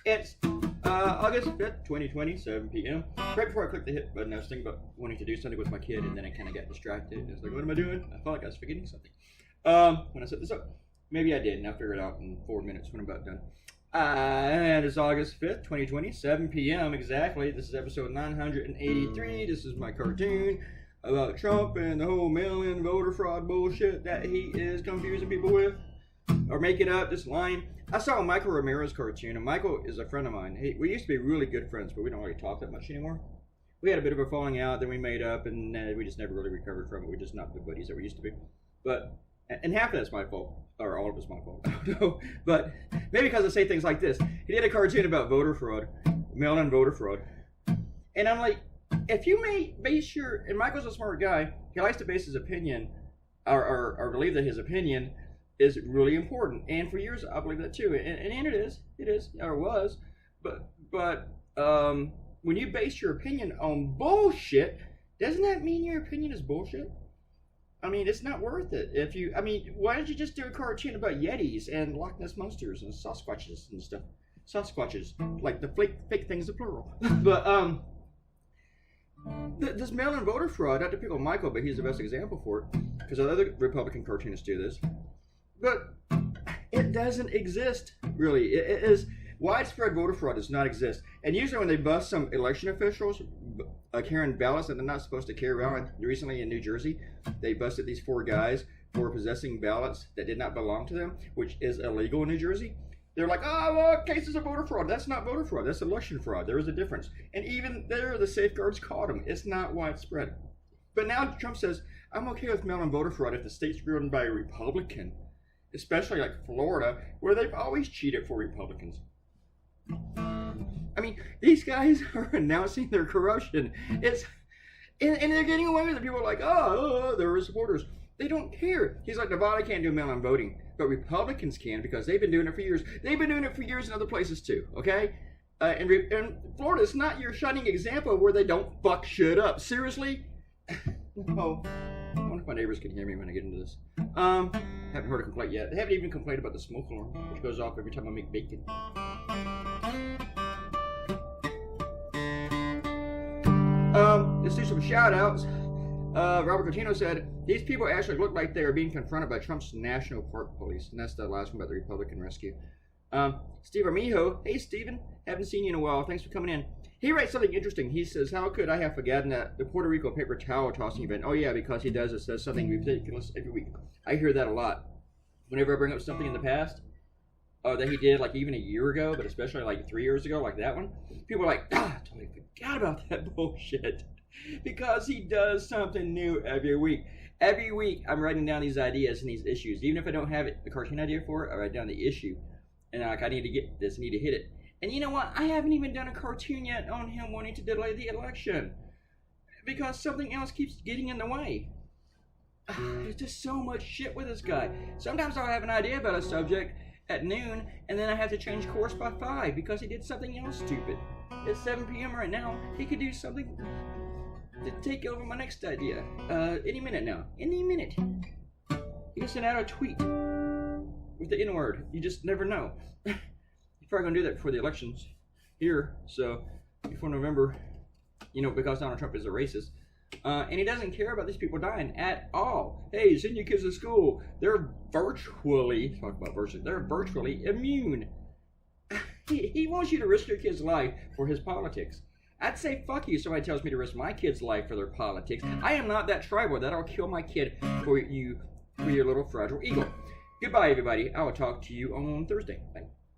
It's August 5th, 2020, 7 p.m. Right before I clicked the hit button, I was thinking about wanting to do something with my kid, and then I kind of got distracted. I was like, what am I doing? I felt like I was forgetting something. When I set this up, maybe I did, and I'll figure it out in 4 minutes when I'm about done. And it's August 5th, 2020, 7 p.m. exactly. This is episode 983. This is my cartoon about Trump and the whole mail-in voter fraud bullshit that he is confusing people with. Or making up, just lying. I saw a Michael Ramirez cartoon, and Michael is a friend of mine. We used to be really good friends, but we don't really talk that much anymore. We had a bit of a falling out, then we made up, and we just never really recovered from it. We're just not the buddies that we used to be. But, and half of that's my fault, or all of it's my fault, I don't know. But maybe because I say things like this. He did a cartoon about voter fraud, mail-in voter fraud. And I'm like, if you may base your, and Michael's a smart guy, he likes to base his opinion, or believe that his opinion is really important, and for years I believe that too, and it is, or was, but when you base your opinion on bullshit, doesn't that mean your opinion is bullshit? I mean, it's not worth it. Why don't you just do a cartoon about Yetis and Loch Ness monsters and Sasquatches and stuff? Sasquatches, like the fake things, the plural. But this mail-in voter fraud, not to pick on Michael, but he's the best example for it, because other Republican cartoonists do this. But it doesn't exist, really. It is widespread voter fraud does not exist. And usually when they bust some election officials carrying ballots that they're not supposed to carry around, recently in New Jersey, they busted these 4 guys for possessing ballots that did not belong to them, which is illegal in New Jersey. They're like, oh, well, cases of voter fraud. That's not voter fraud. That's election fraud. There is a difference. And even there, the safeguards caught them. It's not widespread. But now Trump says, I'm okay with mail-in voter fraud if the state's run by a Republican. Especially like Florida, where they've always cheated for Republicans. I mean, these guys are announcing their corruption. And they're getting away with it. People are like, oh, they're supporters. They don't care. He's like, Nevada can't do mail-in voting, but Republicans can because they've been doing it for years. They've been doing it for years in other places too, okay? And Florida's not your shining example where they don't fuck shit up. Seriously? No. I wonder if my neighbors can hear me when I get into this. Haven't heard a complaint yet. They haven't even complained about the smoke alarm, which goes off every time I make bacon. Let's do some shout outs. Robert Cotino said, these people actually look like they are being confronted by Trump's National Park Police. And that's the last one about the Republican rescue. Steve Armijo, hey Steven, haven't seen you in a while. Thanks for coming in. He writes something interesting. He says, how could I have forgotten that the Puerto Rico paper towel tossing event? Oh yeah, because he says something ridiculous every week. I hear that a lot. Whenever I bring up something in the past that he did like even a year ago, but especially like 3 years ago, like that one, people are like, I totally forgot about that bullshit. Because he does something new every week. Every week I'm writing down these ideas and these issues. Even if I don't have a cartoon idea for it, I write down the issue. And like, I need to get this, I need to hit it. And you know what? I haven't even done a cartoon yet on him wanting to delay the election. Because something else keeps getting in the way. There's just so much shit with this guy. Sometimes I'll have an idea about a subject at noon, and then I have to change course by 5 because he did something else stupid. It's 7 p.m. right now. He could do something to take over my next idea. Any minute now. Any minute. He can send out a tweet with the N-word. You just never know. He's probably going to do that before the elections here. So, before November, because Donald Trump is a racist. And he doesn't care about these people dying at all. Hey, send your kids to school. They're virtually immune. He wants you to risk your kid's life for his politics. I'd say fuck you if somebody tells me to risk my kid's life for their politics. I am not that tribal that I'll kill my kid for you, for your little fragile ego. Goodbye, everybody. I will talk to you on Thursday. Bye.